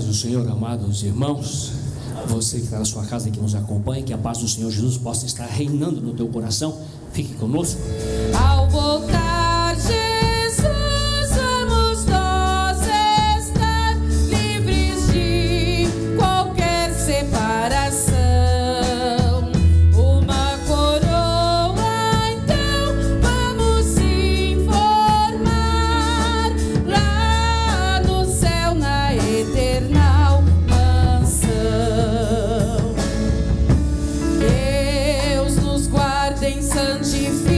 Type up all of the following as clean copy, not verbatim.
do Senhor, amados irmãos, você que está na sua casa e que nos acompanha, que a paz do Senhor Jesus possa estar reinando no teu coração. Fique conosco. Ao voltar, Jesus, vamos nós estar livres de qualquer separação. Uma coroa, então, vamos informar lá no céu, na eternal mansão. Deus nos guarda em santificação.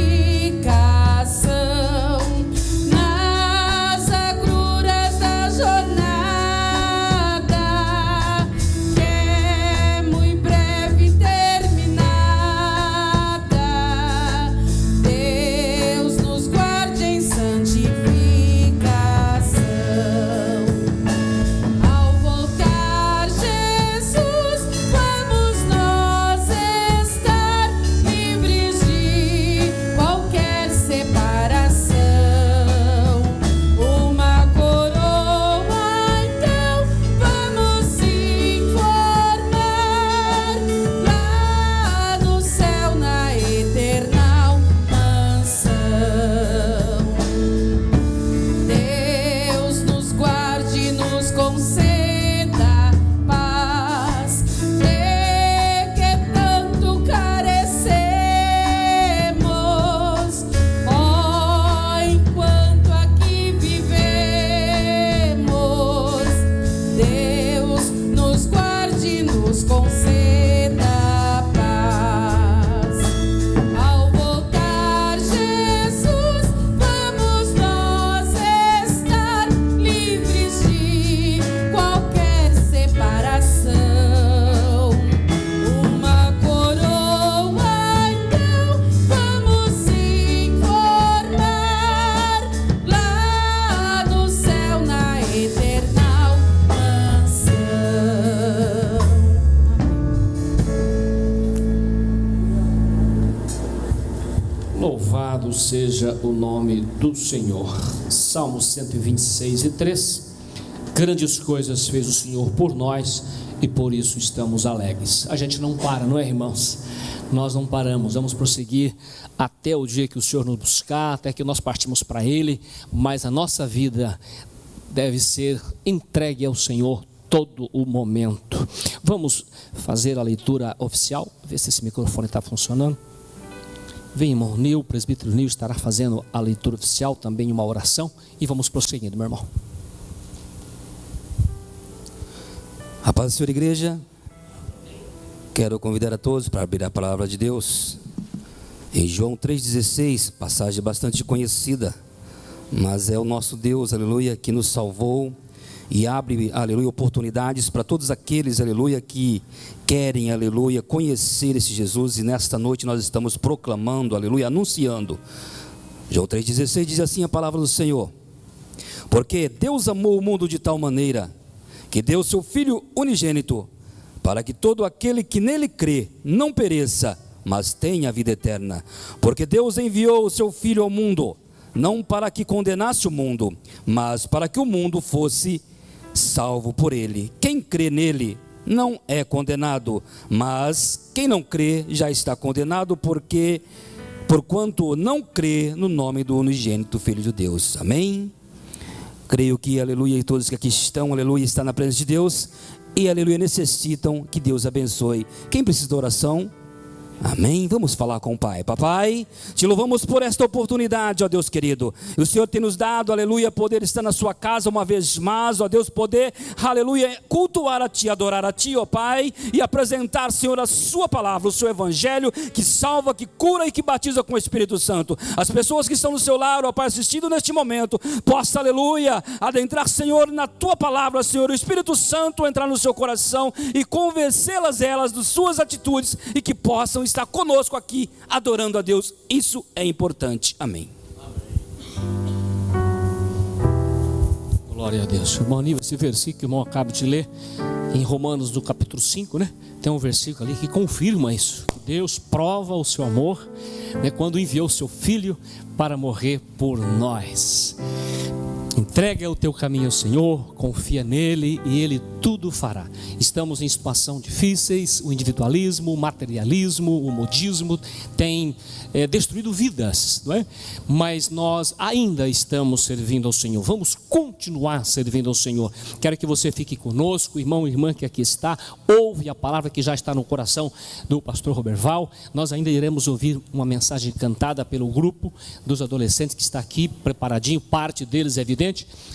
Louvado seja o nome do Senhor. Salmo 126:3. Grandes coisas fez o Senhor por nós e por isso estamos alegres. A gente não para, não é, irmãos? Nós não paramos, vamos prosseguir até o dia que o Senhor nos buscar, até que nós partimos para Ele, mas a nossa vida deve ser entregue ao Senhor todo o momento. Vamos fazer a leitura oficial, ver se esse microfone está funcionando. Vem, irmão Nil, o presbítero Nil estará fazendo a leitura oficial, também uma oração, e vamos prosseguindo, meu irmão. A paz do Senhor, igreja. Quero convidar a todos para abrir a palavra de Deus em João 3,16, passagem bastante conhecida, mas é o nosso Deus, aleluia, que nos salvou e abre, aleluia, oportunidades para todos aqueles, aleluia, que querem, aleluia, conhecer esse Jesus. E nesta noite nós estamos proclamando, aleluia, anunciando. João 3,16 diz assim a palavra do Senhor: porque Deus amou o mundo de tal maneira que deu seu Filho unigênito, para que todo aquele que nele crê não pereça, mas tenha a vida eterna. Porque Deus enviou o seu Filho ao mundo, não para que condenasse o mundo, mas para que o mundo fosse salvo por ele. Quem crê nele não é condenado, mas quem não crê já está condenado, porquanto não crê no nome do unigênito Filho de Deus. Amém? Creio que, aleluia, e todos que aqui estão, aleluia, estão na presença de Deus e, aleluia, necessitam que Deus abençoe. Quem precisa de oração? Amém? Vamos falar com o Pai. Papai, te louvamos por esta oportunidade, ó Deus querido. E o Senhor tem nos dado, aleluia, poder estar na sua casa uma vez mais, ó Deus, poder, aleluia, cultuar a Ti, adorar a Ti, ó Pai, e apresentar, Senhor, a Sua palavra, o Seu Evangelho, que salva, que cura e que batiza com o Espírito Santo. As pessoas que estão no seu lar, ó Pai, assistindo neste momento, possa, aleluia, adentrar, Senhor, na Tua palavra, Senhor, o Espírito Santo entrar no seu coração e convencê-las elas das suas atitudes, e que possam estar conosco aqui adorando a Deus. Isso é importante. Amém. Glória a Deus. Irmão Nível, esse versículo que o irmão acaba de ler em Romanos do capítulo 5, né? Tem um versículo ali que confirma isso. Deus prova o seu amor, né, quando enviou o seu Filho para morrer por nós. Entrega o teu caminho ao Senhor, confia nele e ele tudo fará. Estamos em situações difíceis, o individualismo, o materialismo, o modismo tem destruído vidas, não é? Mas nós ainda estamos servindo ao Senhor, vamos continuar servindo ao Senhor. Quero que você fique conosco, irmão e irmã que aqui está, ouve a palavra que já está no coração do pastor Roberval. Nós ainda iremos ouvir uma mensagem cantada pelo grupo dos adolescentes que está aqui preparadinho, parte deles é evidente.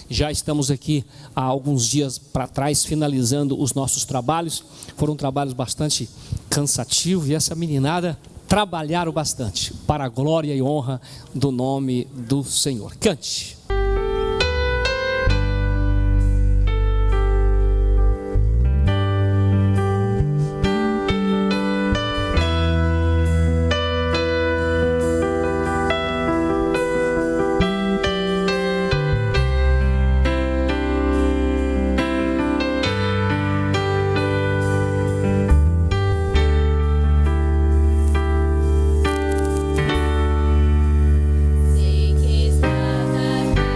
Já estamos aqui há alguns dias para trás finalizando os nossos trabalhos, foram trabalhos bastante cansativos e essa meninada trabalharam bastante para a glória e honra do nome do Senhor. Cante. Sei que estás aqui.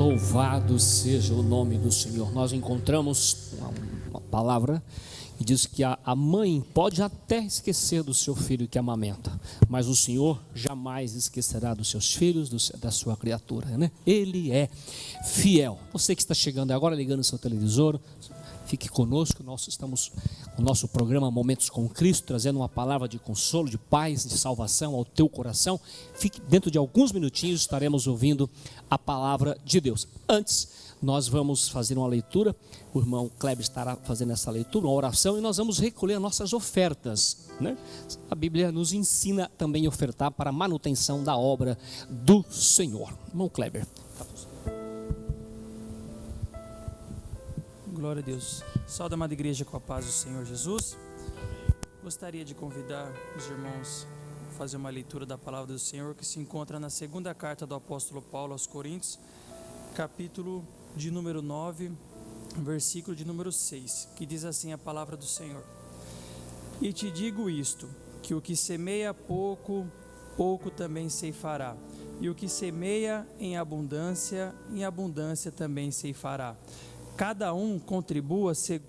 Louvado seja o nome do Senhor. Nós encontramos uma palavra que diz que a mãe pode até esquecer do seu filho que amamenta, mas o Senhor jamais esquecerá dos seus filhos, da sua criatura, né? Ele é fiel. Você que está chegando agora, ligando o seu televisor, fique conosco. Nós estamos com o nosso programa Momentos com Cristo, trazendo uma palavra de consolo, de paz, de salvação ao teu coração. Fique, dentro de alguns minutinhos estaremos ouvindo a palavra de Deus. Antes, nós vamos fazer uma leitura. O irmão Kleber estará fazendo essa leitura, uma oração, e nós vamos recolher nossas ofertas, né? A Bíblia nos ensina também a ofertar para a manutenção da obra do Senhor. Irmão Kleber. Glória a Deus. Salve, amada igreja, com a paz do Senhor Jesus. Gostaria de convidar os irmãos a fazer uma leitura da palavra do Senhor, que se encontra na segunda carta do apóstolo Paulo aos Coríntios, capítulo de número 9, versículo de número 6, que diz assim a palavra do Senhor: E te digo isto, que o que semeia pouco, pouco também ceifará, e o que semeia em abundância também ceifará. Cada um contribua se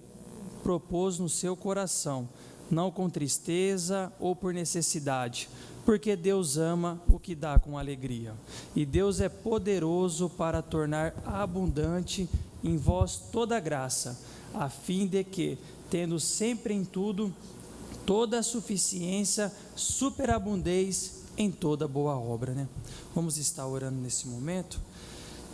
propôs no seu coração, não com tristeza ou por necessidade, porque Deus ama o que dá com alegria. E Deus é poderoso para tornar abundante em vós toda graça, a fim de que, tendo sempre em tudo toda a suficiência, superabundeis em toda boa obra, né? Vamos estar orando nesse momento.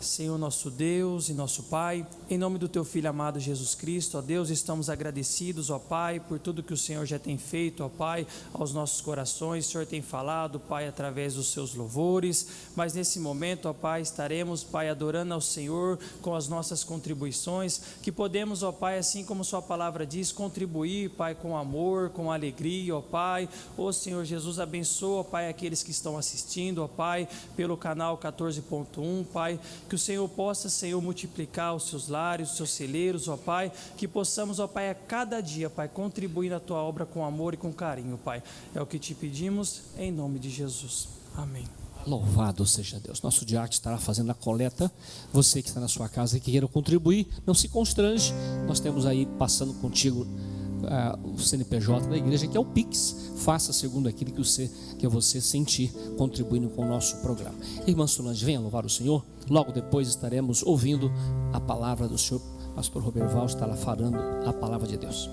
Senhor nosso Deus e nosso Pai, em nome do Teu Filho amado Jesus Cristo, ó Deus, estamos agradecidos, ó Pai, por tudo que o Senhor já tem feito, ó Pai, aos nossos corações. O Senhor tem falado, Pai, através dos seus louvores, mas nesse momento, ó Pai, estaremos, Pai, adorando ao Senhor com as nossas contribuições, que podemos, ó Pai, assim como Sua palavra diz, contribuir, Pai, com amor, com alegria, ó Pai. Ó Senhor Jesus, abençoa, ó Pai, aqueles que estão assistindo, ó Pai, pelo canal 14.1, Pai, que o Senhor possa, Senhor, multiplicar os seus lares, os seus celeiros, ó Pai, que possamos, ó Pai, a cada dia, Pai, contribuir na Tua obra com amor e com carinho, Pai. É o que te pedimos, em nome de Jesus. Amém. Louvado seja Deus. Nosso diácono estará fazendo a coleta. Você que está na sua casa e que queira contribuir, não se constrange. Nós temos aí, passando contigo, o CNPJ da igreja, que é o Pix. Faça segundo aquilo que você sentir, contribuindo com o nosso programa. Irmã Solange, venha louvar o Senhor. Logo depois estaremos ouvindo a palavra do Senhor. Pastor Roberval estará falando a palavra de Deus.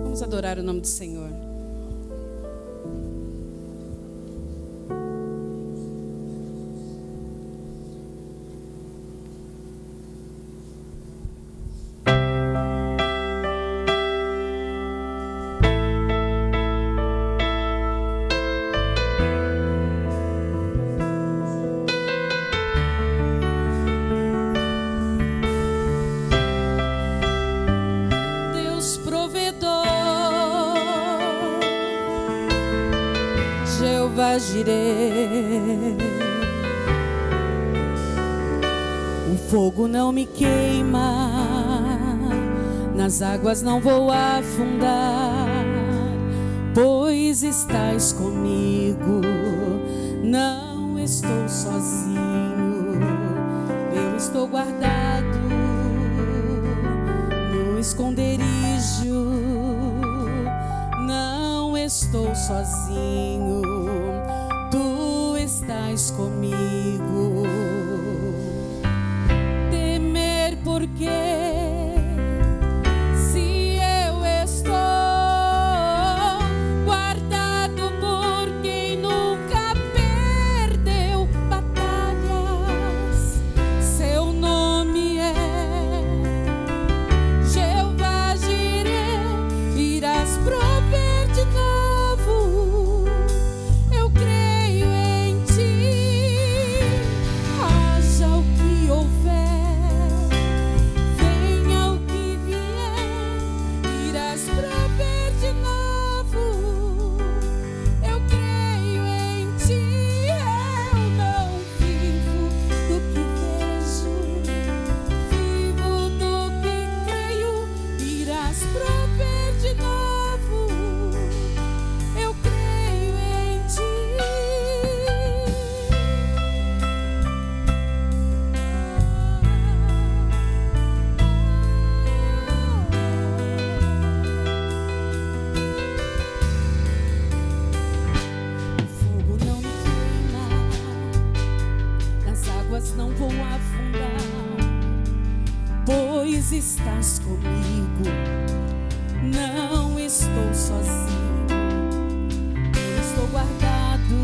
Vamos adorar o nome do Senhor. O fogo não me queima, nas águas não vou afundar, pois estás comigo, não estou sozinho, eu estou guardado no esconderijo, não estou sozinho, tu estás comigo. Temer porque se eu estou guardado por quem nunca perdeu batalhas, seu nome é Jeová Jireh, irás prover de novo, eu creio em ti. mas não vou afundar, pois estás comigo. Não estou sozinho, eu estou guardado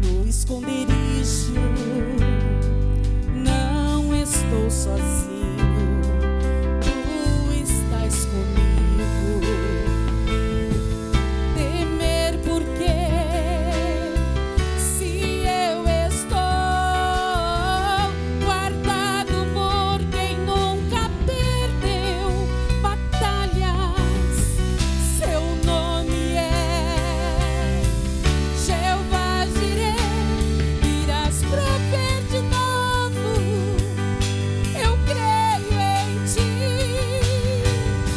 no esconderijo. Não estou sozinho, tu estás comigo. Temer porque se eu estou guardado por quem nunca perdeu batalhas, seu nome é Jeová Jireh, irás prover de novo. Eu creio em ti,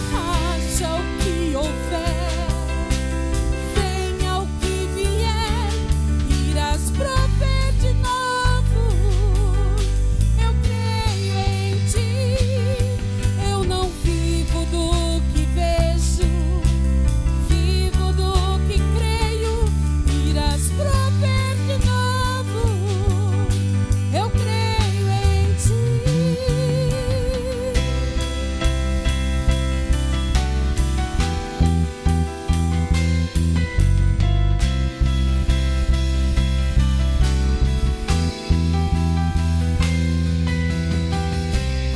haja o que houver, venha o que vier, irás prover de novo. Eu creio em ti, eu não vivo do que vejo, vivo do que creio, irás prover de novo. Eu creio em ti.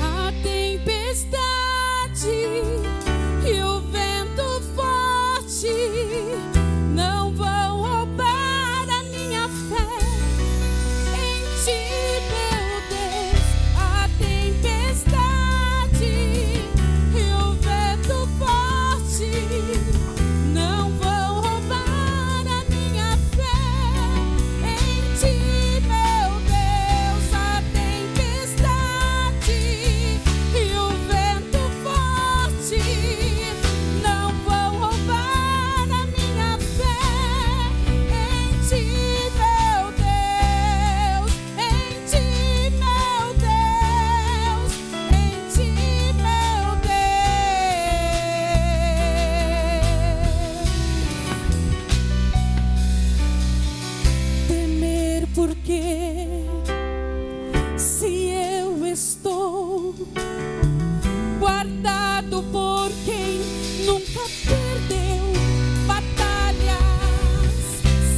A tempestade e o vento forte não vão roubar a minha fé em ti, meu Deus. A tempestade e o vento forte não vão roubar a minha fé em ti, meu Deus. A tempestade e o vento forte não vão roubar a minha fé em ti, meu Deus. Em ti, meu Deus. Em ti, meu Deus. Temer porque se eu estou guardado por quem nunca perdeu batalhas,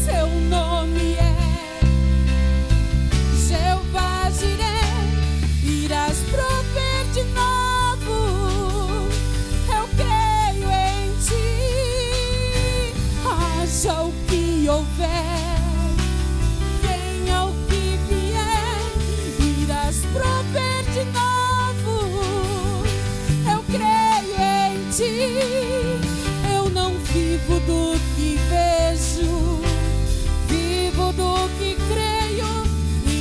seu nome é Jeová Jireh, irás prover de novo. Eu creio em ti, haja o que houver, venha o que vier, irás prover de novo. Eu creio em ti, eu não vivo do que vejo, vivo do que creio,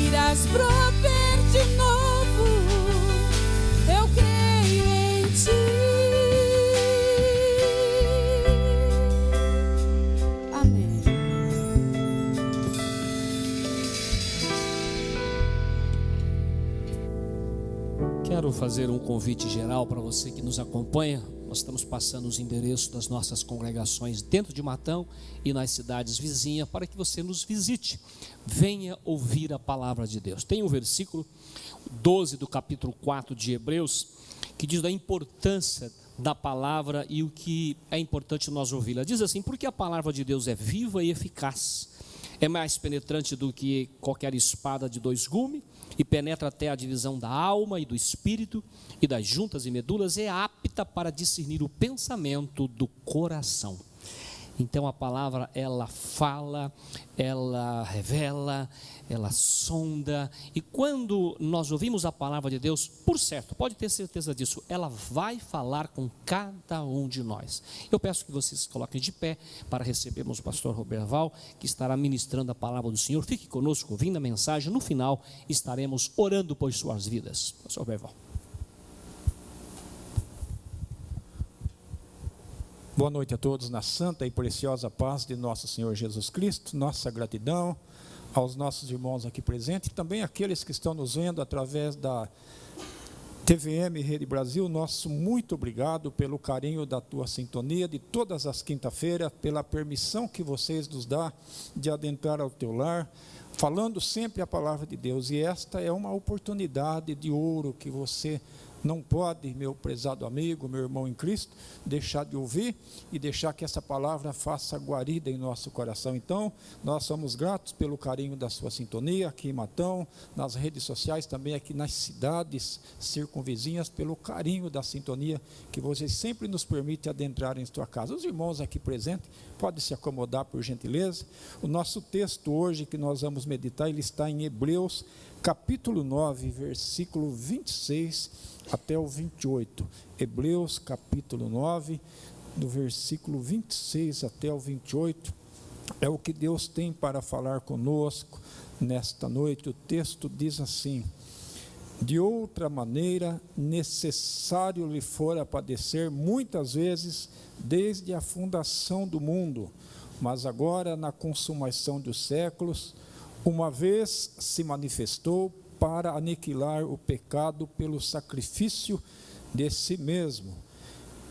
irás prover de novo. Eu creio em ti. Amém. Quero fazer um convite geral para você que nos acompanha. Nós estamos passando os endereços das nossas congregações dentro de Matão e nas cidades vizinhas para que você nos visite. Venha ouvir a palavra de Deus. Tem um versículo 12 do capítulo 4 de Hebreus que diz da importância da palavra e o que é importante nós ouvi-la. Diz assim: porque a palavra de Deus é viva e eficaz, é mais penetrante do que qualquer espada de dois gumes, e penetra até a divisão da alma e do espírito e das juntas e medulas, é apta para discernir o pensamento do coração. Então a palavra, ela fala, ela revela, ela sonda, e quando nós ouvimos a palavra de Deus, por certo, pode ter certeza disso, ela vai falar com cada um de nós. Eu peço que vocês se coloquem de pé para recebermos o pastor Roberval, que estará ministrando a palavra do Senhor. Fique conosco, ouvindo a mensagem. No final estaremos orando por suas vidas. Pastor Roberval. Boa noite a todos na santa e preciosa paz de nosso Senhor Jesus Cristo. Nossa gratidão aos nossos irmãos aqui presentes e também aqueles que estão nos vendo através da TVM Rede Brasil. Nosso muito obrigado pelo carinho da tua sintonia de todas as quinta-feiras, pela permissão que vocês nos dão de adentrar ao teu lar, falando sempre a palavra de Deus, e esta é uma oportunidade de ouro que você não pode, meu prezado amigo, meu irmão em Cristo, deixar de ouvir e deixar que essa palavra faça guarida em nosso coração. Então, nós somos gratos pelo carinho da sua sintonia aqui em Matão, nas redes sociais, também aqui nas cidades circunvizinhas, pelo carinho da sintonia que você sempre nos permite adentrar em sua casa. Os irmãos aqui presentes podem se acomodar, por gentileza. O nosso texto hoje que nós vamos meditar, ele está em Hebreus, capítulo 9, versículo 26 até o 28. Hebreus, capítulo 9, do versículo 26 até o 28, é o que Deus tem para falar conosco nesta noite. O texto diz assim: de outra maneira, necessário lhe fora padecer muitas vezes desde a fundação do mundo, mas agora, na consumação dos séculos, uma vez se manifestou para aniquilar o pecado pelo sacrifício de si mesmo.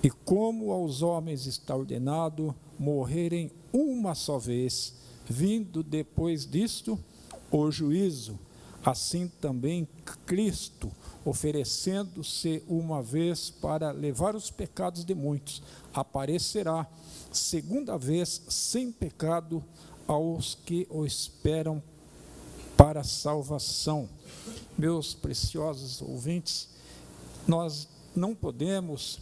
E como aos homens está ordenado morrerem uma só vez, vindo depois disto o juízo, assim também Cristo, oferecendo-se uma vez para levar os pecados de muitos, aparecerá segunda vez sem pecado aos que o esperam para a salvação. Meus preciosos ouvintes, nós não podemos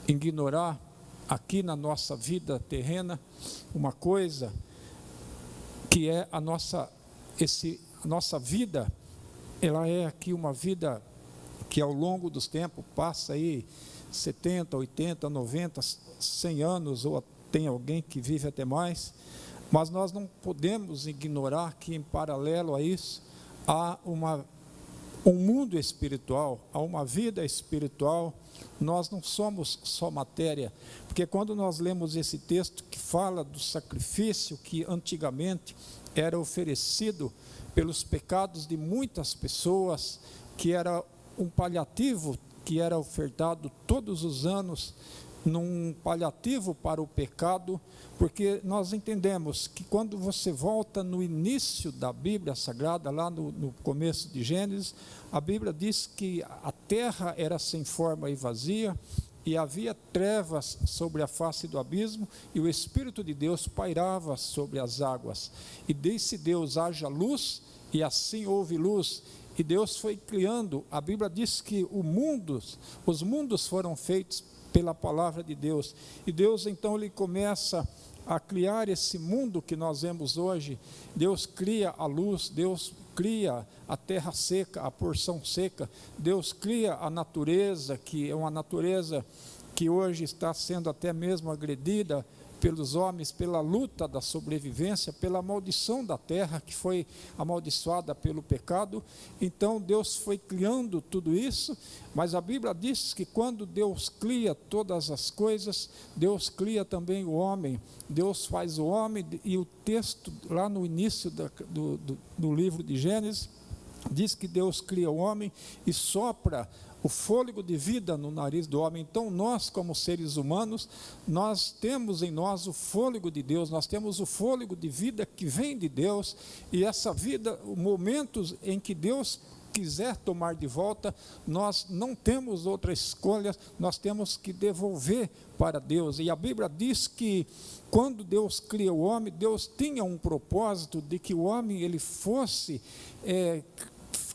ignorar aqui na nossa vida terrena uma coisa que é a nossa vida. Ela é aqui uma vida que ao longo dos tempos passa aí 70, 80, 90, 100 anos, ou tem alguém que vive até mais, mas nós não podemos ignorar que em paralelo a isso há um mundo espiritual, há uma vida espiritual. Nós não somos só matéria, porque quando nós lemos esse texto que fala do sacrifício que antigamente era oferecido pelos pecados de muitas pessoas, que era um paliativo que era ofertado todos os anos, num paliativo para o pecado, porque nós entendemos que quando você volta no início da Bíblia Sagrada, lá no começo de Gênesis, a Bíblia diz que a terra era sem forma e vazia, e havia trevas sobre a face do abismo, e o Espírito de Deus pairava sobre as águas. E disse Deus: haja luz, e assim houve luz. E Deus foi criando. A Bíblia diz que os mundos foram feitos pela palavra de Deus. E Deus então ele começa a criar esse mundo que nós vemos hoje. Deus cria a luz, Deus cria a terra seca, a porção seca. Deus cria a natureza, que é uma natureza que hoje está sendo até mesmo agredida pelos homens, pela luta da sobrevivência, pela maldição da terra, que foi amaldiçoada pelo pecado. Então Deus foi criando tudo isso, mas a Bíblia diz que quando Deus cria todas as coisas, Deus cria também o homem. Deus faz o homem, e o texto lá no início do livro de Gênesis, diz que Deus cria o homem e sopra o fôlego de vida no nariz do homem. Então nós, como seres humanos, nós temos em nós o fôlego de Deus, nós temos o fôlego de vida que vem de Deus, e essa vida, momentos em que Deus quiser tomar de volta, nós não temos outra escolha, nós temos que devolver para Deus. E a Bíblia diz que quando Deus cria o homem, Deus tinha um propósito de que o homem ele fosse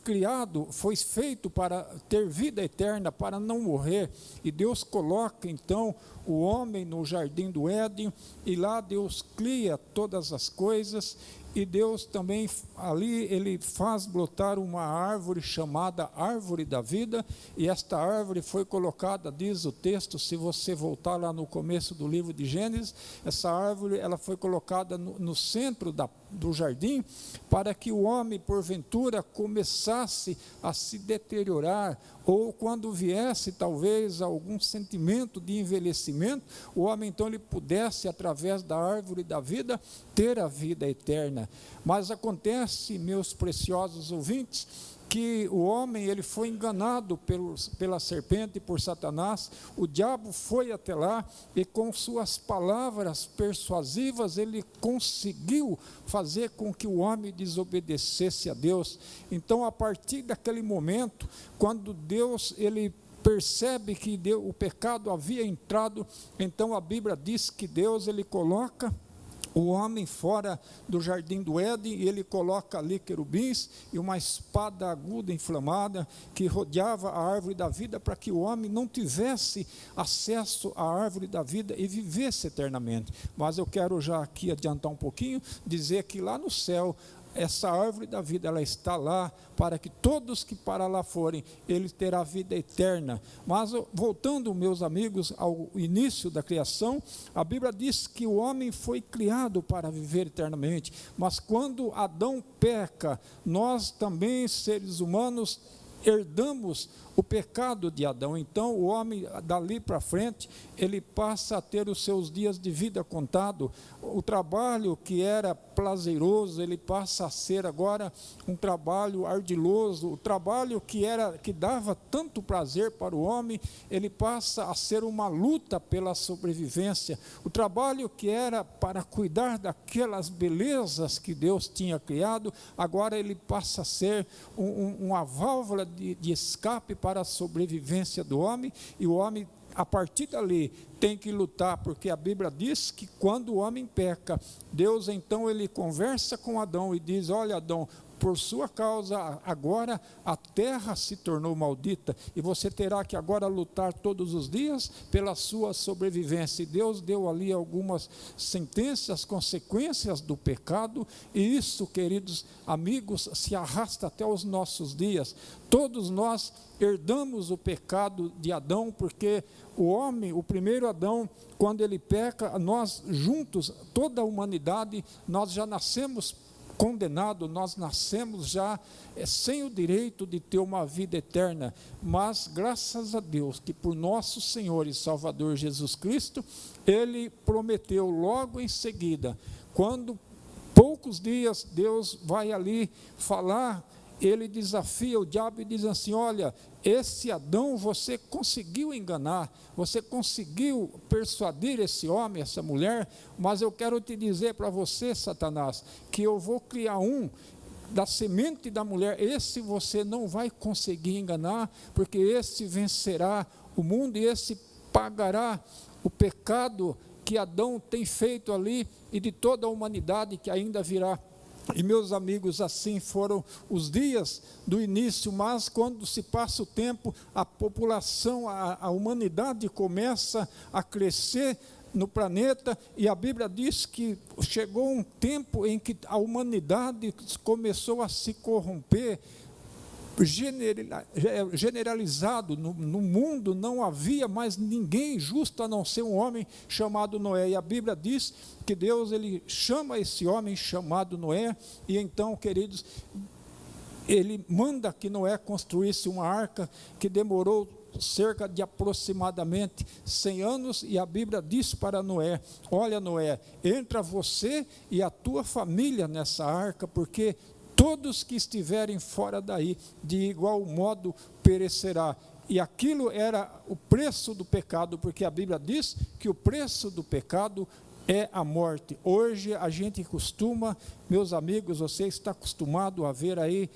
criado, foi feito para ter vida eterna, para não morrer. E Deus coloca então o homem no jardim do Éden, e lá Deus cria todas as coisas. E Deus também, ali, ele faz brotar uma árvore chamada árvore da vida, e esta árvore foi colocada, diz o texto, se você voltar lá no começo do livro de Gênesis, essa árvore, ela foi colocada no centro do jardim, para que o homem, porventura, começasse a se deteriorar, ou quando viesse, talvez, algum sentimento de envelhecimento, o homem, então, ele pudesse, através da árvore da vida, ter a vida eterna. Mas acontece, meus preciosos ouvintes, que o homem ele foi enganado pela serpente, por Satanás. O diabo foi até lá e com suas palavras persuasivas ele conseguiu fazer com que o homem desobedecesse a Deus. Então, a partir daquele momento, quando Deus ele percebe que o pecado havia entrado, então a Bíblia diz que Deus ele coloca o homem fora do jardim do Éden, e ele coloca ali querubins e uma espada aguda inflamada que rodeava a árvore da vida, para que o homem não tivesse acesso à árvore da vida e vivesse eternamente. Mas eu quero já aqui adiantar um pouquinho, dizer que lá no céu, essa árvore da vida, ela está lá para que todos que para lá forem, ele terá vida eterna. Mas voltando, meus amigos, ao início da criação, a Bíblia diz que o homem foi criado para viver eternamente, mas quando Adão peca, nós também, seres humanos, herdamos o pecado de Adão. Então o homem dali para frente, ele passa a ter os seus dias de vida contado. O trabalho que era prazeroso, ele passa a ser agora um trabalho ardiloso. O trabalho que dava tanto prazer para o homem, ele passa a ser uma luta pela sobrevivência. O trabalho que era para cuidar daquelas belezas que Deus tinha criado, agora ele passa a ser uma válvula de escape para a sobrevivência do homem, e o homem, a partir dali, tem que lutar, porque a Bíblia diz que quando o homem peca, Deus então ele conversa com Adão e diz: olha, Adão, por sua causa agora a terra se tornou maldita, e você terá que agora lutar todos os dias pela sua sobrevivência. E Deus deu ali algumas sentenças, consequências do pecado, e isso, queridos amigos, se arrasta até os nossos dias. Todos nós herdamos o pecado de Adão, porque o homem, o primeiro Adão, quando ele peca, nós juntos, toda a humanidade, nós já nascemos condenado, nós nascemos já sem o direito de ter uma vida eterna, mas graças a Deus que por nosso Senhor e Salvador Jesus Cristo, Ele prometeu logo em seguida, quando poucos dias Deus vai ali falar, Ele desafia o diabo e diz assim: olha, esse Adão você conseguiu enganar, você conseguiu persuadir esse homem, essa mulher, mas eu quero te dizer para você, Satanás, que eu vou criar da semente da mulher, esse você não vai conseguir enganar, porque esse vencerá o mundo e esse pagará o pecado que Adão tem feito ali e de toda a humanidade que ainda virá. E meus amigos, assim foram os dias do início, mas quando se passa o tempo, a população, a humanidade começa a crescer no planeta, e a Bíblia diz que chegou um tempo em que a humanidade começou a se corromper, generalizado, no mundo não havia mais ninguém justo a não ser um homem chamado Noé, e a Bíblia diz que Deus ele chama esse homem chamado Noé, e então, queridos, ele manda que Noé construísse uma arca que demorou cerca de aproximadamente 100 anos, e a Bíblia diz para Noé: olha, Noé, entra você e a tua família nessa arca, porque todos que estiverem fora daí, de igual modo perecerá. E aquilo era o preço do pecado, porque a Bíblia diz que o preço do pecado é a morte. Hoje a gente costuma, meus amigos, você está acostumado a ver aí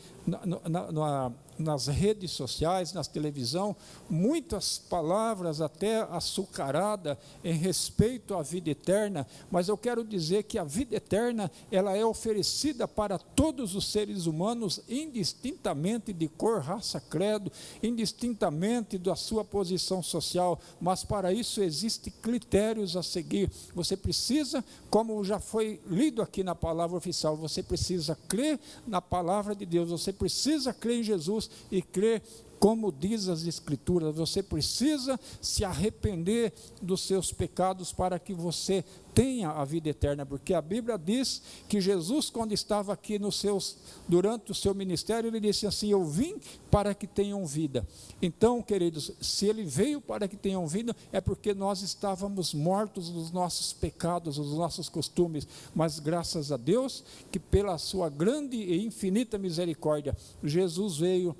nas redes sociais, na televisão, muitas palavras até açucaradas em respeito à vida eterna, mas eu quero dizer que a vida eterna, ela é oferecida para todos os seres humanos, indistintamente de cor, raça, credo, indistintamente da sua posição social, mas para isso existem critérios a seguir. Você precisa, como já foi lido aqui na palavra oficial, você precisa crer na palavra de Deus, você precisa crer em Jesus e crer como diz as Escrituras, você precisa se arrepender dos seus pecados para que você tenha a vida eterna, porque a Bíblia diz que Jesus, quando estava aqui durante o seu ministério, ele disse assim: eu vim para que tenham vida. Então, queridos, se ele veio para que tenham vida, é porque nós estávamos mortos nos nossos pecados, nos nossos costumes, mas graças a Deus, que pela sua grande e infinita misericórdia, Jesus veio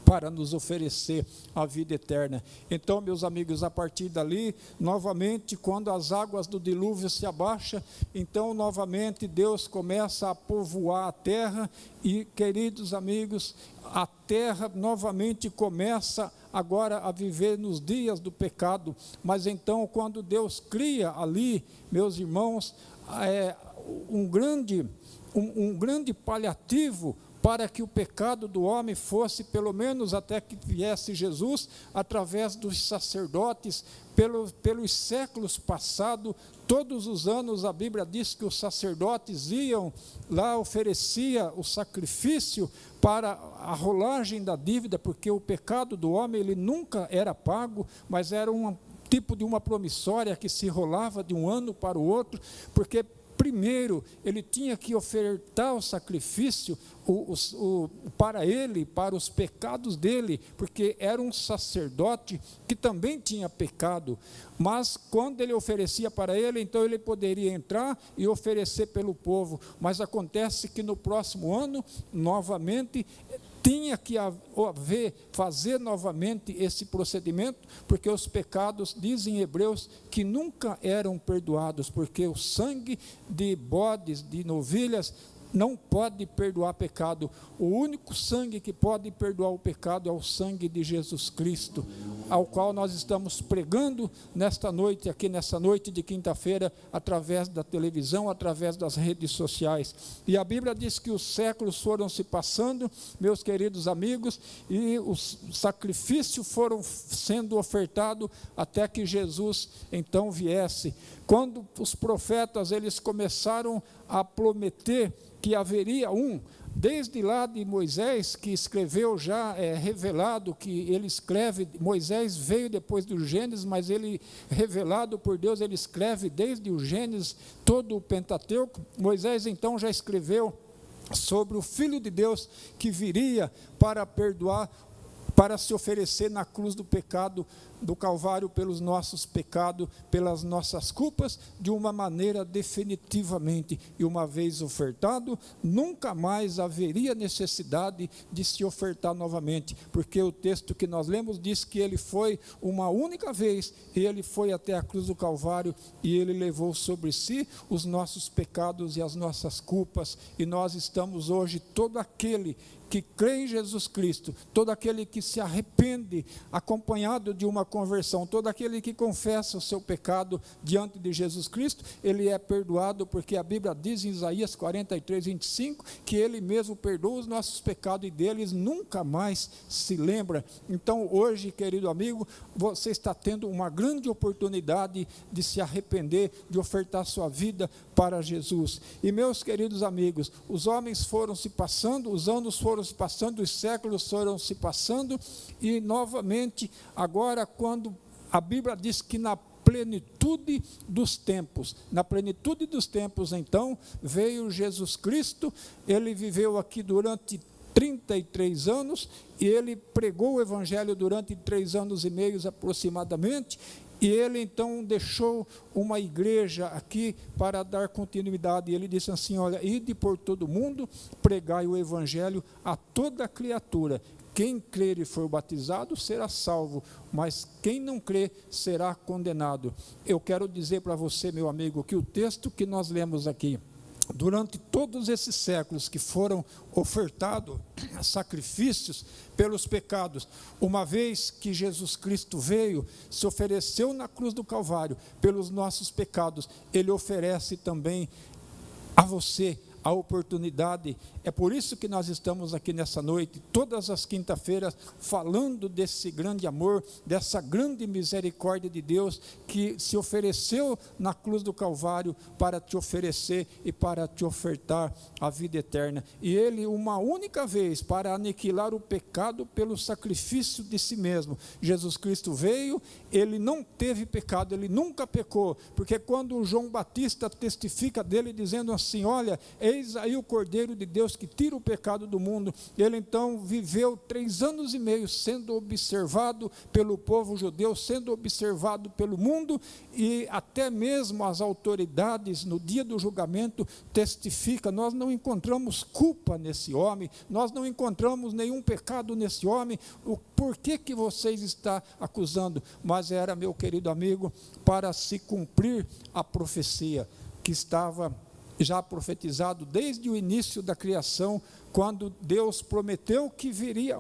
para nos oferecer a vida eterna. Então, meus amigos, a partir dali, novamente, quando as águas do dilúvio se abaixam, então, novamente, Deus começa a povoar a terra e, queridos amigos, a terra novamente começa agora a viver nos dias do pecado. Mas então, quando Deus cria ali, meus irmãos, um grande paliativo para que o pecado do homem fosse, pelo menos até que viesse Jesus, através dos sacerdotes, pelos séculos passados, todos os anos a Bíblia diz que os sacerdotes iam lá, oferecia o sacrifício para a rolagem da dívida, porque o pecado do homem ele nunca era pago, mas era um tipo de uma promissória que se rolava de um ano para o outro, porque primeiro ele tinha que ofertar o sacrifício para ele, para os pecados dele, porque era um sacerdote que também tinha pecado, mas quando ele oferecia para ele, então ele poderia entrar e oferecer pelo povo. Mas acontece que no próximo ano, novamente, tinha que fazer novamente esse procedimento, porque os pecados, dizem Hebreus, que nunca eram perdoados, porque o sangue de bodes, de novilhas, não pode perdoar pecado. O único sangue que pode perdoar o pecado é o sangue de Jesus Cristo, ao qual nós estamos pregando nesta noite, aqui nessa noite de quinta-feira, através da televisão, através das redes sociais. E a Bíblia diz que os séculos foram se passando, meus queridos amigos, e os sacrifícios foram sendo ofertados até que Jesus então viesse. Quando os profetas eles começaram a prometer que haveria desde lá de Moisés, que escreveu já, revelado, que ele escreve, Moisés veio depois do Gênesis, mas ele, revelado por Deus, ele escreve desde o Gênesis, todo o Pentateuco. Moisés então já escreveu sobre o Filho de Deus, que viria para perdoar, para se oferecer na cruz do pecado, do Calvário, pelos nossos pecados, pelas nossas culpas, de uma maneira definitivamente. E uma vez ofertado, nunca mais haveria necessidade de se ofertar novamente, porque o texto que nós lemos diz que ele foi uma única vez, e ele foi até a cruz do Calvário, e ele levou sobre si os nossos pecados e as nossas culpas, e nós estamos hoje, todo aquele que crê em Jesus Cristo, todo aquele que se arrepende, acompanhado de uma conversão, todo aquele que confessa o seu pecado diante de Jesus Cristo, ele é perdoado, porque a Bíblia diz em Isaías 43, 25, que ele mesmo perdoa os nossos pecados e deles nunca mais se lembra. Então hoje, querido amigo, você está tendo uma grande oportunidade de se arrepender, de ofertar sua vida para Jesus. E meus queridos amigos, os homens foram se passando, os anos foram se passando, os séculos foram se passando, e novamente, agora quando a Bíblia diz que na plenitude dos tempos, então, veio Jesus Cristo, ele viveu aqui durante 33 anos, e ele pregou o Evangelho durante 3 anos e meio aproximadamente, e ele então deixou uma igreja aqui para dar continuidade. Ele disse assim: olha, ide por todo o mundo, pregai o Evangelho a toda criatura. Quem crer e for batizado será salvo, mas quem não crer será condenado. Eu quero dizer para você, meu amigo, que o texto que nós lemos aqui, durante todos esses séculos que foram ofertados sacrifícios pelos pecados, uma vez que Jesus Cristo veio, se ofereceu na cruz do Calvário pelos nossos pecados, ele oferece também a você a oportunidade. É por isso que nós estamos aqui nessa noite, todas as quinta-feiras, falando desse grande amor, dessa grande misericórdia de Deus, que se ofereceu na cruz do Calvário para te oferecer e para te ofertar a vida eterna. E Ele, uma única vez, para aniquilar o pecado pelo sacrifício de si mesmo. Jesus Cristo veio, Ele não teve pecado, Ele nunca pecou, porque quando João Batista testifica dele, dizendo assim, olha, eis aí o Cordeiro de Deus que tira o pecado do mundo, ele então viveu 3 anos e meio sendo observado pelo povo judeu, sendo observado pelo mundo, e até mesmo as autoridades no dia do julgamento testificam, nós não encontramos culpa nesse homem, nós não encontramos nenhum pecado nesse homem, por que vocês estão acusando? Mas era, meu querido amigo, para se cumprir a profecia que estava já profetizado desde o início da criação, quando Deus prometeu que viria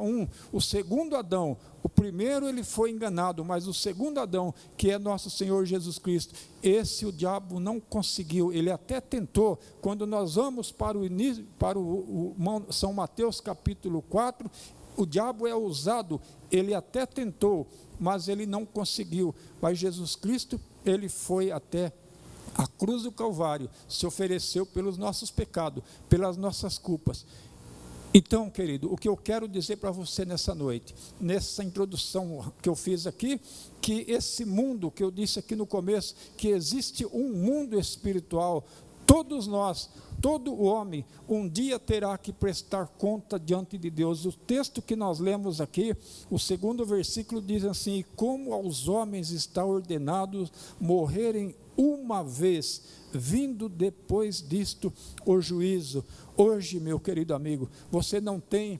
o segundo Adão. O primeiro ele foi enganado, mas o segundo Adão, que é nosso Senhor Jesus Cristo, esse o diabo não conseguiu. Ele até tentou. Quando nós vamos para o início, para o São Mateus capítulo 4, o diabo é ousado, ele até tentou, mas ele não conseguiu. Mas Jesus Cristo, ele foi até a cruz do Calvário, se ofereceu pelos nossos pecados, pelas nossas culpas. Então, querido, o que eu quero dizer para você nessa noite, nessa introdução que eu fiz aqui, que esse mundo que eu disse aqui no começo, que existe um mundo espiritual, todos nós, todo homem, um dia terá que prestar conta diante de Deus. O texto que nós lemos aqui, o 2º versículo diz assim, como aos homens está ordenado morrerem uma vez, vindo depois disto o juízo. Hoje, meu querido amigo, você não tem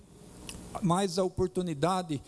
mais a oportunidade,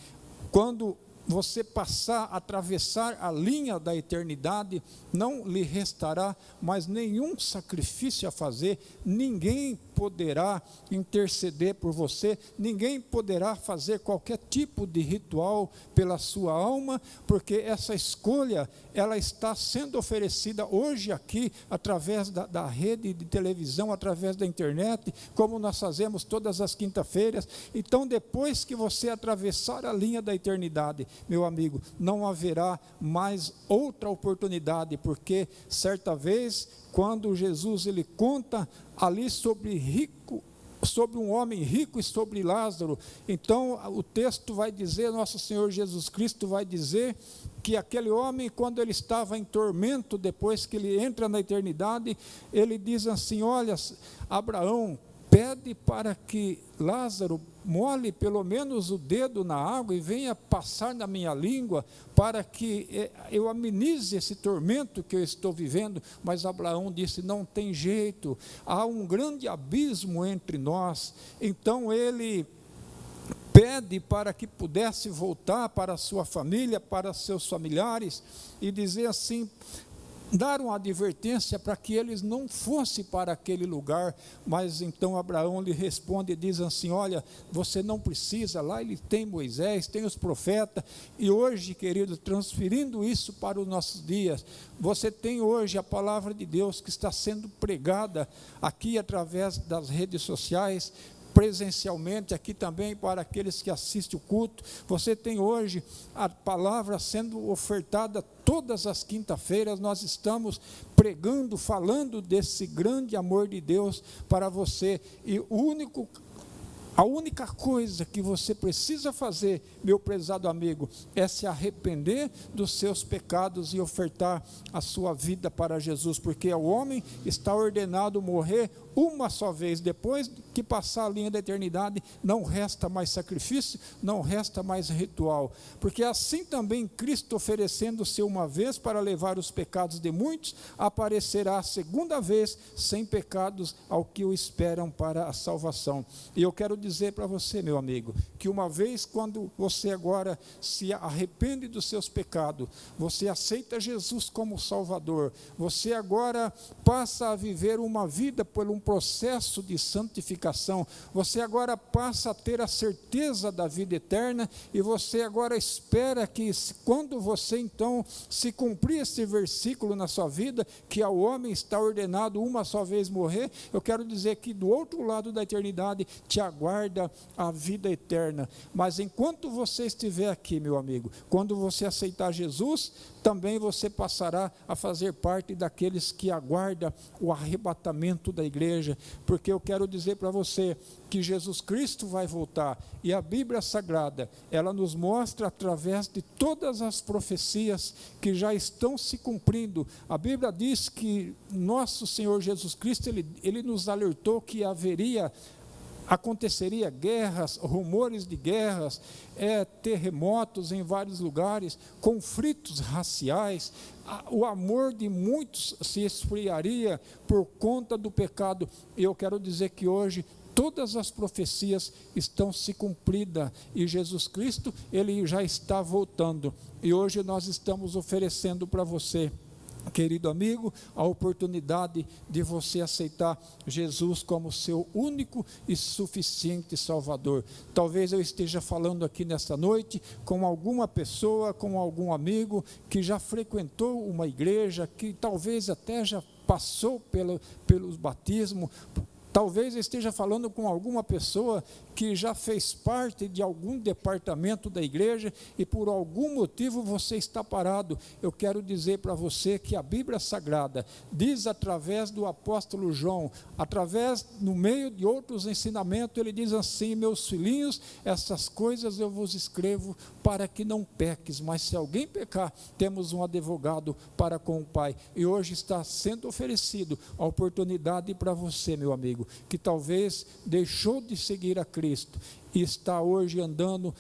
quando você passar, atravessar a linha da eternidade, não lhe restará mais nenhum sacrifício a fazer, ninguém poderá interceder por você, ninguém poderá fazer qualquer tipo de ritual pela sua alma, porque essa escolha, ela está sendo oferecida hoje aqui, através da rede de televisão, através da internet, como nós fazemos todas as quinta-feiras. Então, depois que você atravessar a linha da eternidade, meu amigo, não haverá mais outra oportunidade, porque certa vez, quando Jesus ele conta ali sobre um homem rico e sobre Lázaro, então o texto vai dizer, nosso Senhor Jesus Cristo vai dizer que aquele homem, quando ele estava em tormento, depois que ele entra na eternidade, ele diz assim, olha, Abraão, pede para que Lázaro molhe pelo menos o dedo na água e venha passar na minha língua, para que eu amenize esse tormento que eu estou vivendo. Mas Abraão disse, não tem jeito, há um grande abismo entre nós. Então ele pede para que pudesse voltar para a sua família, para seus familiares, e dizer assim, dar uma advertência para que eles não fossem para aquele lugar. Mas então Abraão lhe responde e diz assim, olha, você não precisa, lá ele tem Moisés, tem os profetas, e hoje, querido, transferindo isso para os nossos dias, você tem hoje a palavra de Deus que está sendo pregada aqui através das redes sociais, presencialmente, aqui também para aqueles que assistem o culto. Você tem hoje a palavra sendo ofertada todas as quinta-feiras. Nós estamos pregando, falando desse grande amor de Deus para você, e a única coisa que você precisa fazer, meu prezado amigo, é se arrepender dos seus pecados e ofertar a sua vida para Jesus, porque o homem está ordenado morrer uma só vez. Depois que passar a linha da eternidade, não resta mais sacrifício, não resta mais ritual, porque assim também Cristo, oferecendo-se uma vez para levar os pecados de muitos, aparecerá a segunda vez sem pecados ao que o esperam para a salvação. E eu quero dizer dizer para você, meu amigo, que uma vez quando você agora se arrepende dos seus pecados, você aceita Jesus como Salvador, você agora passa a viver uma vida por um processo de santificação, você agora passa a ter a certeza da vida eterna, e você agora espera que quando você então se cumprir esse versículo na sua vida, que ao homem está ordenado uma só vez morrer, eu quero dizer que do outro lado da eternidade te aguarda a vida eterna. Mas enquanto você estiver aqui, meu amigo, quando você aceitar Jesus, também você passará a fazer parte daqueles que aguardam o arrebatamento da igreja, porque eu quero dizer para você que Jesus Cristo vai voltar, e a Bíblia Sagrada, ela nos mostra através de todas as profecias que já estão se cumprindo. A Bíblia diz que nosso Senhor Jesus Cristo, ele nos alertou que aconteceria guerras, rumores de guerras, terremotos em vários lugares, conflitos raciais, o amor de muitos se esfriaria por conta do pecado. E eu quero dizer que hoje todas as profecias estão se cumpridas, e Jesus Cristo, ele já está voltando, e hoje nós estamos oferecendo para você, querido amigo, a oportunidade de você aceitar Jesus como seu único e suficiente Salvador. Talvez eu esteja falando aqui nesta noite com alguma pessoa, com algum amigo que já frequentou uma igreja, que talvez até já passou pelos batismos. Talvez eu esteja falando com alguma pessoa que já fez parte de algum departamento da igreja e por algum motivo você está parado. Eu quero dizer para você que a Bíblia Sagrada diz através do apóstolo João, no meio de outros ensinamentos, ele diz assim: meus filhinhos, essas coisas eu vos escrevo para que não peques, mas se alguém pecar, temos um advogado para com o Pai. E hoje está sendo oferecido a oportunidade para você, meu amigo, que talvez deixou de seguir a Cristo e está hoje andando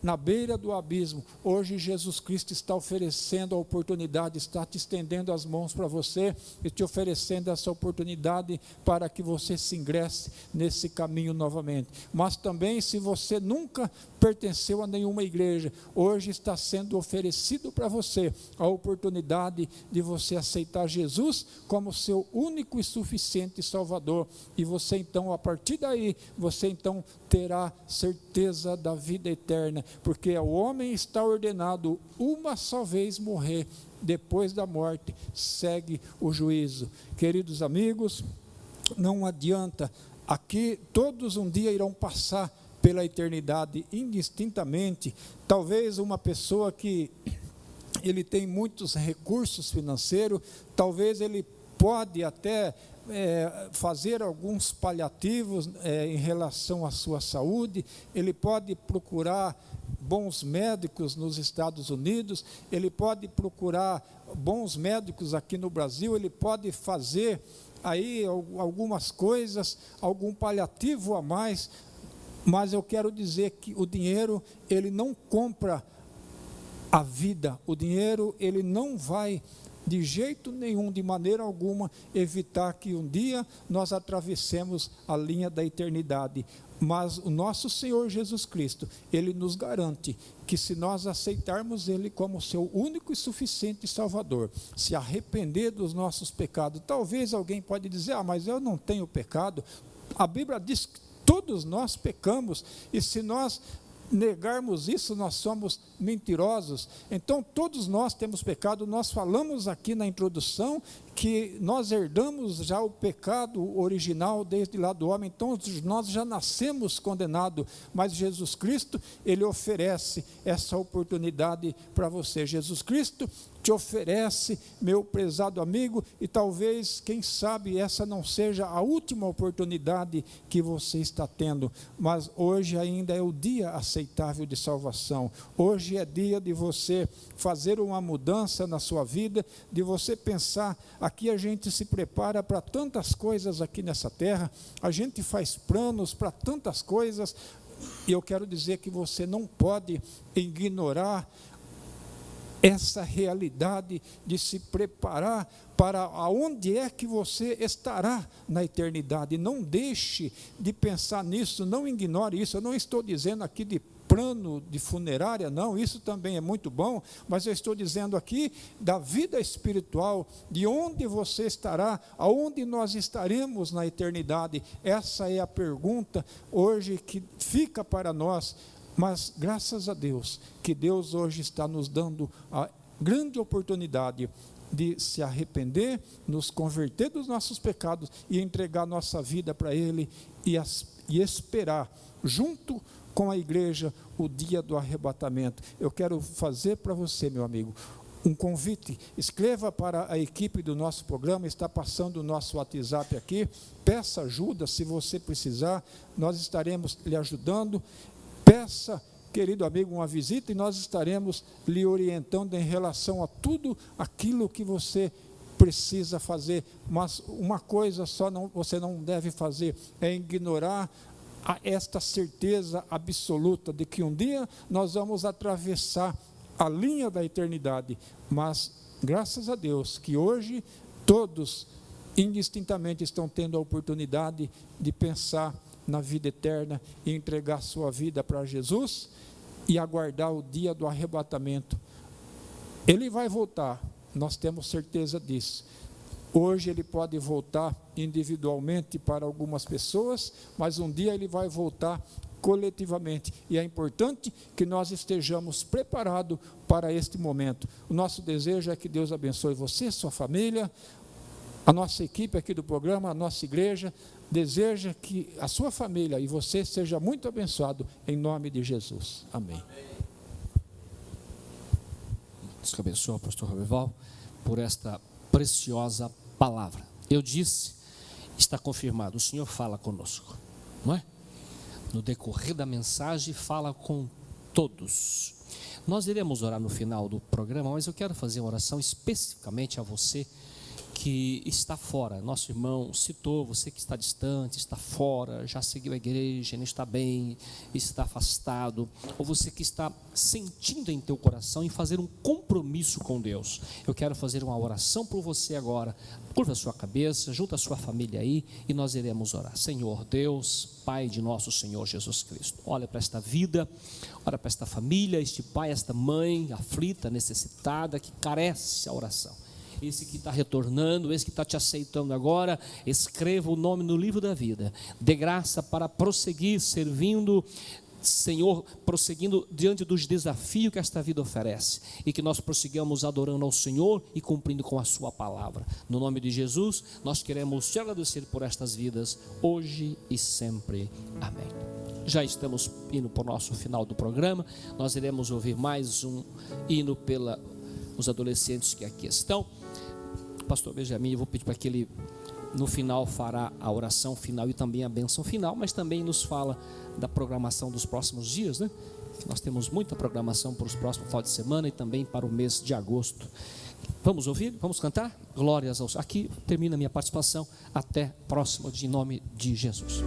na beira do abismo. Hoje Jesus Cristo está oferecendo a oportunidade, está te estendendo as mãos para você e te oferecendo essa oportunidade para que você se ingresse nesse caminho novamente. Mas também, se você nunca pertenceu a nenhuma igreja, hoje está sendo oferecido para você a oportunidade de você aceitar Jesus como seu único e suficiente Salvador, e você então, a partir daí, você então terá certeza da vida eterna, porque o homem está ordenado uma só vez morrer, depois da morte segue o juízo. Queridos amigos, não adianta, aqui todos um dia irão passar pela eternidade indistintamente. Talvez uma pessoa que ele tem muitos recursos financeiros, talvez ele pode até fazer alguns paliativos em relação à sua saúde, ele pode procurar bons médicos nos Estados Unidos, ele pode procurar bons médicos aqui no Brasil, ele pode fazer aí algumas coisas, algum paliativo a mais, mas eu quero dizer que o dinheiro, ele não compra a vida, o dinheiro, ele não vai de jeito nenhum, de maneira alguma, evitar que um dia nós atravessemos a linha da eternidade. Mas o nosso Senhor Jesus Cristo, ele nos garante que se nós aceitarmos ele como seu único e suficiente Salvador, se arrepender dos nossos pecados, talvez alguém pode dizer: mas eu não tenho pecado. A Bíblia diz que todos nós pecamos, e se nós negarmos isso, nós somos mentirosos. Então todos nós temos pecado. Nós falamos aqui na introdução que nós herdamos já o pecado original desde lá do homem, então nós já nascemos condenados, mas Jesus Cristo, ele oferece essa oportunidade para você. Jesus Cristo te oferece, meu prezado amigo, e talvez, quem sabe, essa não seja a última oportunidade que você está tendo, mas hoje ainda é o dia aceitável de salvação. Hoje é dia de você fazer uma mudança na sua vida, de você pensar. Aqui a gente se prepara para tantas coisas aqui nessa terra, a gente faz planos para tantas coisas, e eu quero dizer que você não pode ignorar essa realidade de se preparar para aonde é que você estará na eternidade. Não deixe de pensar nisso, não ignore isso. Eu não estou dizendo aqui de plano de funerária, não, isso também é muito bom, mas eu estou dizendo aqui da vida espiritual, de onde você estará, aonde nós estaremos na eternidade. Essa é a pergunta hoje que fica para nós. Mas graças a Deus, que Deus hoje está nos dando a grande oportunidade de se arrepender, nos converter dos nossos pecados e entregar nossa vida para Ele e esperar, junto com a igreja, o dia do arrebatamento. Eu quero fazer para você, meu amigo, um convite. Escreva para a equipe do nosso programa, está passando o nosso WhatsApp aqui, peça ajuda se você precisar, nós estaremos lhe ajudando. Peça, querido amigo, uma visita e nós estaremos lhe orientando em relação a tudo aquilo que você precisa fazer. Mas uma coisa só você não deve fazer, é ignorar esta certeza absoluta de que um dia nós vamos atravessar a linha da eternidade. Mas, graças a Deus, que hoje todos, indistintamente, estão tendo a oportunidade de pensar na vida eterna e entregar sua vida para Jesus e aguardar o dia do arrebatamento. Ele vai voltar, nós temos certeza disso. Hoje ele pode voltar individualmente para algumas pessoas, mas um dia ele vai voltar coletivamente, e é importante que nós estejamos preparados para este momento. O nosso desejo é que Deus abençoe você, sua família, a nossa equipe aqui do programa, a nossa igreja, deseja que a sua família e você seja muito abençoado em nome de Jesus. Amém. Deus que abençoe, pastor Roberval, por esta preciosa palavra. Eu disse, está confirmado, o Senhor fala conosco, não é? No decorrer da mensagem, fala com todos. Nós iremos orar no final do programa, mas eu quero fazer uma oração especificamente a você que está fora. Nosso irmão citou, você que está distante, está fora, já seguiu a igreja, não está bem, está afastado, ou você que está sentindo em teu coração em fazer um compromisso com Deus. Eu quero fazer uma oração por você agora. Curva a sua cabeça, junta a sua família aí e nós iremos orar. Senhor Deus, Pai de nosso Senhor Jesus Cristo, olha para esta vida, olha para esta família, este pai, esta mãe aflita, necessitada, que carece a oração. Esse que está retornando, esse que está te aceitando agora, escreva o nome no livro da vida, dê graça para prosseguir servindo, Senhor, prosseguindo diante dos desafios que esta vida oferece, e que nós prossigamos adorando ao Senhor e cumprindo com a sua palavra. No nome de Jesus, nós queremos te agradecer por estas vidas, hoje e sempre. Amém. Já estamos indo para o nosso final do programa, nós iremos ouvir mais um hino pelos adolescentes que aqui estão. Pastor Benjamin, eu vou pedir para que ele no final fará a oração final e também a bênção final, mas também nos fala da programação dos próximos dias, né? Nós temos muita programação para os próximos final de semana e também para o mês de agosto. Vamos ouvir? Vamos cantar? Glórias ao Senhor. Aqui termina a minha participação. Até próximo, em nome de Jesus.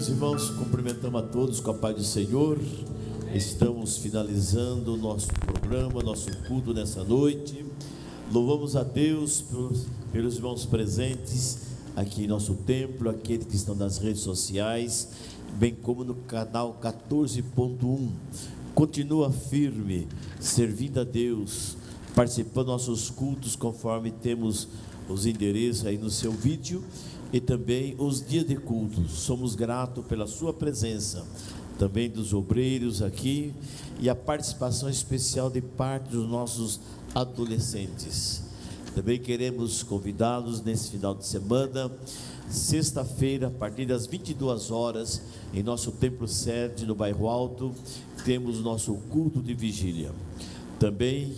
Meus irmãos, cumprimentamos a todos com a paz do Senhor. Estamos finalizando o nosso programa, nosso culto nessa noite. Louvamos a Deus pelos irmãos presentes aqui em nosso templo, aqueles que estão nas redes sociais, bem como no canal 14.1. Continua firme, servindo a Deus, participando dos nossos cultos, conforme temos os endereços aí no seu vídeo, e também os dias de culto. Somos gratos pela sua presença, também dos obreiros aqui, e a participação especial de parte dos nossos adolescentes. Também queremos convidá-los nesse final de semana, sexta-feira, a partir das 22 horas, em nosso templo sede no Bairro Alto, temos o nosso culto de vigília. Também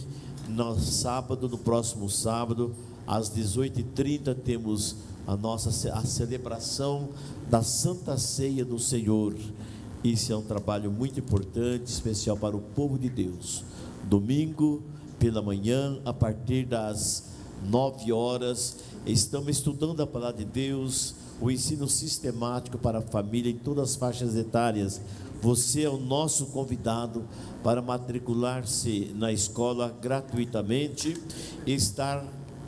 no sábado, no próximo sábado, às 18h30, temos a celebração da Santa Ceia do Senhor. Isso é um trabalho muito importante, especial para o povo de Deus. Domingo, pela manhã, a partir das 9 horas, estamos estudando a palavra de Deus, o ensino sistemático para a família em todas as faixas etárias. Você é o nosso convidado para matricular-se na escola gratuitamente e estar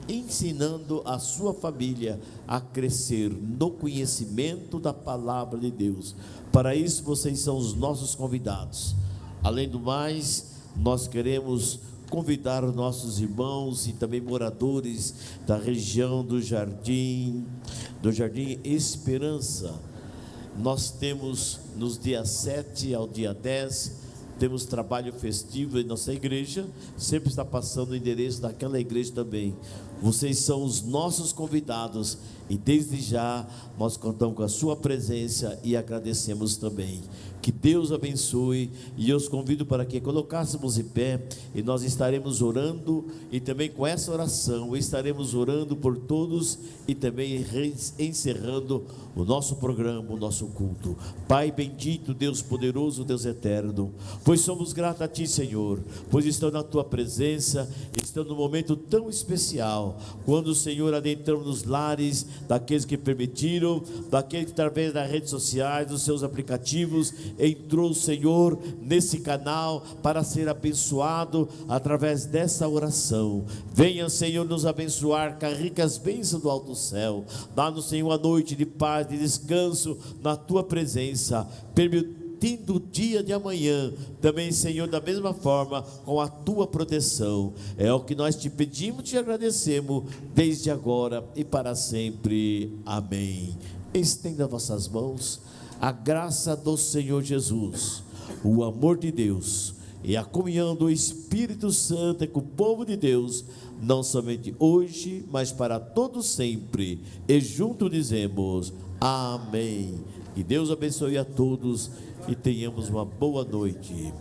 ensinando a sua família a crescer no conhecimento da palavra de Deus. Para isso, vocês são os nossos convidados. Além do mais, nós queremos convidar os nossos irmãos e também moradores da região do Jardim Esperança. Nós temos nos dias 7 ao dia 10, temos trabalho festivo em nossa igreja, sempre está passando o endereço daquela igreja também. Vocês são os nossos convidados e desde já nós contamos com a sua presença e agradecemos também. Que Deus abençoe, e eu os convido para que colocássemos em pé, e nós estaremos orando, e também com essa oração estaremos orando por todos e também encerrando o nosso programa, o nosso culto. Pai bendito, Deus poderoso, Deus eterno, pois somos gratos a Ti, Senhor, pois estão na Tua presença, estão num momento tão especial, quando, Senhor, adentramos nos lares daqueles que permitiram, daqueles que através das redes sociais, dos seus aplicativos, entrou o Senhor nesse canal para ser abençoado através dessa oração. Venha, Senhor, nos abençoar com as ricas bênçãos do alto céu. Dá-nos, Senhor, a noite de paz, de descanso na Tua presença, permitindo o dia de amanhã também, Senhor, da mesma forma, com a Tua proteção. É o que nós Te pedimos, Te agradecemos desde agora e para sempre. Amém. Estenda vossas mãos. A graça do Senhor Jesus, o amor de Deus e a comunhão do Espírito Santo com o povo de Deus, não somente hoje, mas para todo sempre. E juntos dizemos amém. Que Deus abençoe a todos e tenhamos uma boa noite.